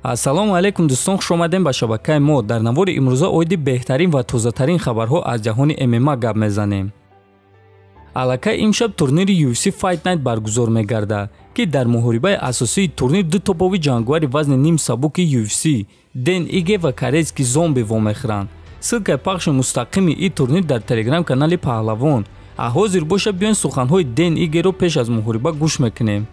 ассалому алайкум дӯстон, хуш омадем ба шабакаи мо. Дар навори имрӯза оиди беҳтарин ва тозатарин хабарҳо аз ҷаҳони ММА гап мезанем. аллакай имшаб турнири UFC Fight Night баргузор мегардад, ки дар муҳорибаи асосии турнир ду топови ҷангвари вазни ним сабуки UFC Дэн Иге ва корейский зомби вомехӯранд. Ссилкаи пахши мустақими ин турнир дар телеграм-канали Паҳлавон. ҳозир боша биён суханҳои Дэн Игеро пеш аз муҳориба гӯш мекунем.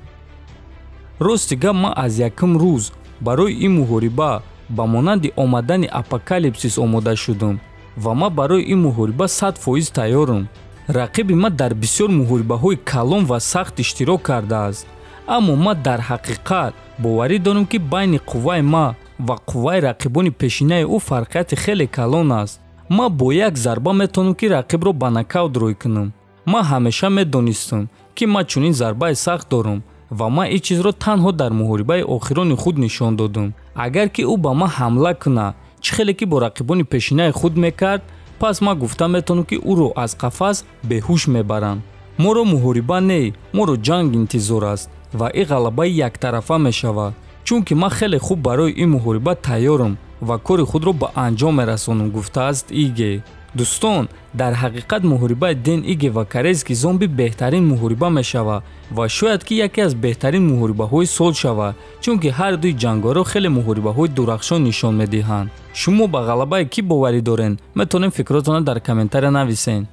рости гап ман аз якум рӯз барои ин муҳориба ба монанди омадани апокалипсис омода шудам ва ман барои ин муҳориба 100% тайёрам. рақиби ман дар бисёр муҳорибаҳои калон ва сахт иштирок кардааст, аммо ман дар ҳақиқат боварӣ дорам, ки байни қувваи ман ва қувваи рақибони пешинаи ӯ фарқияти хеле калон аст. ман бо як зарба метавонам, ки рақибро ба нокаут рой кунам. ман ҳамеша медонистам, ки ман чунин зарбаи сахт дорам ва ман ин чизро танҳо дар муҳорибаи охирони худ нишон додам. агар ки ӯ ба ман ҳамла кунад, чӣ хеле ки бо рақибони пешинаи худ мекард, пас ман гуфта метавонам, ки ӯро аз қафас беҳуш мебаранд. моро муҳориба не, моро ҷанг интизор аст ва ин ғалабаи яктарафа мешавад, чунки ман хеле хуб барои ин муҳориба тайёрам ва кори худро ба анҷом мерасонам, гуфтааст Иге. дӯстон, дар ҳақиқат муҳорибаи Дэн Иге ва корейский зомби беҳтарин муҳориба мешавад ва шояд ки яке аз беҳтарин муҳорибаҳои сол шавад, чунки ҳар дуи ҷангоро хеле муҳорибаҳои дурахшон нишон медиҳанд. шумо ба ғалабаи кӣ боварӣ доред? метавонед фикротонро дар комментария нависед.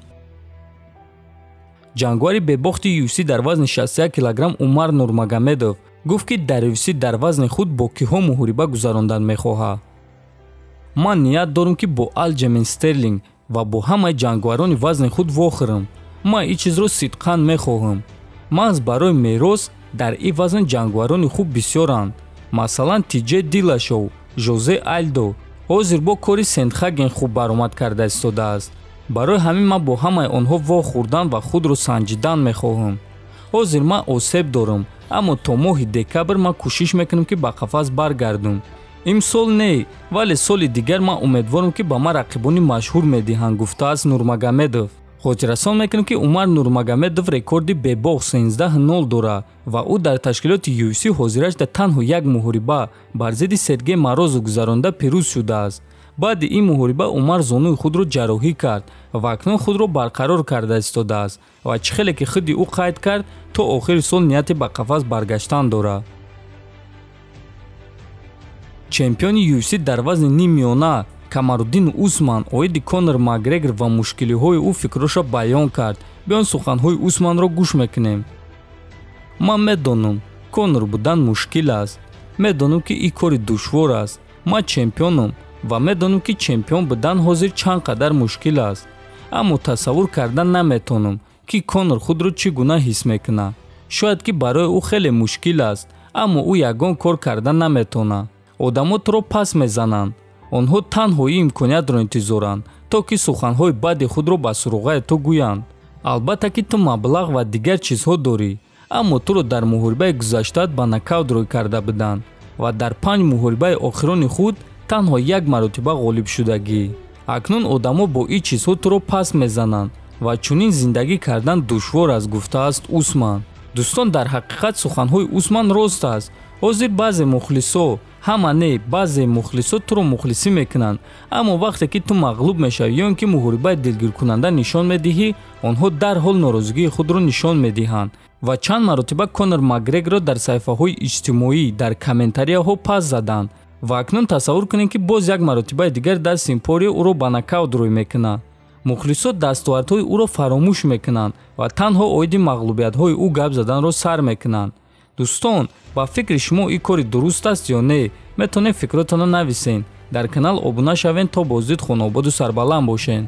ҷангвари бебохти UFC дар вазни 61 кг Умар Нурмагомедов гуфт, ки дар UFC дар вазни худ бо киҳо муҳориба гузарондан мехоҳад. ман ният дорам, ки бо Алҷемин Стерлинг ва бо ҳамаи ҷангварони вазни худ вохӯрам. ман ин чизро сидқан мехоҳам. маҳз барои мерос дар ин вазн ҷангварони хуб бисёранд. масалан Тиҷей Дилашов, Жозе Альдо ҳозир бо кори Сентхаген хуб баромад карда истодааст. барои ҳамин ман бо ҳамаи онҳо вохӯрдан ва худро санҷидан мехоҳам. ҳозир ман осеб дорам, аммо то моҳи декабр ман кӯшиш мекунам, ки ба қафас баргардам. имсол не, вале соли дигар ман умедворам, ки ба ман рақибони машҳур медиҳанд, гуфтааст Нурмагомедов. хотиррасон мекунам, ки Умар Нурмагомедов рекорди бебоғ 13-0 дорад ва ӯ дар ташкилоти UFC ҳозирашда танҳо як муҳориба бар зидди Сергей Морозов гузаронда пирӯз шудааст. баъди ин муҳориба Умар зонуи худро ҷарроҳӣ кард ва акнун худро барқарор карда истодааст ва чӣ хеле ки худи ӯ қайд кард, то охири сол нияти ба қафас баргаштан дорад. чемпиони UFC дар вазни нимёна Камаруддин Усман оиди Конор Макгрегор ва мушкилиҳои ӯ фикроша баён кард. биён суханҳои Усманро гӯш мекунем. ман медонам Конор будан мушкил аст. медонам, ки ин кори душвор аст. ман чемпионам ва медонам, ки чемпион будан ҳозир чанд қадар мушкил аст. аммо тасаввур кардан наметавонам, ки Конор худро чӣ гуна ҳис мекунад. шояд ки барои ӯ хеле мушкил аст, аммо ӯ ягон кор кардан наметавонад. одамо туро пас мезананд. онҳо танҳо ин имкониятро интизоранд, то ки суханҳои баъди худро ба суруғаи ту гӯянд. албатта ки ту маблағ ва дигар чизҳо дорӣ, аммо туро дар муҳорибаи гузаштаат ба нокаут рой карда буданд ва дар 5 муҳорибаи охирони худ танҳо як маротиба ғолиб шудагӣ. акнун одамо бо ин чизҳо туро пас мезананд ва чунин зиндагӣ кардан душвор аст, гуфтааст Усман. дӯстон, дар ҳақиқат суханҳои Усман рост аст. ҳозир баъзе мухлисо, ҳама не, баъзе мухлисо туро мухлисӣ мекунанд, аммо вақте ки ту мағлуб мешавӣ ё ин ки муҳорибаи дилгиркунанда нишон медиҳӣ, онҳо дарҳол норозигии худро нишон медиҳанд ва чанд маротиба Конор Макгрегорро дар саҳифаҳои иҷтимоӣ дар комментарияҳо пас заданд ва акнун тасаввур кунед, ки боз як маротибаи дигар Дастин Пориё ӯро ба нокаут рой мекунад. мухлисо дастовардҳои ӯро фаромӯш мекунанд ва танҳо оиди мағлубиятҳои ӯ гап заданро сар мекунанд. дӯстон, ба фикри шумо ин кори дуруст аст ё не? метавонед фикротонро нависед. дар канал обуна шавед, то бозидид хонободу сарбаланд бошед.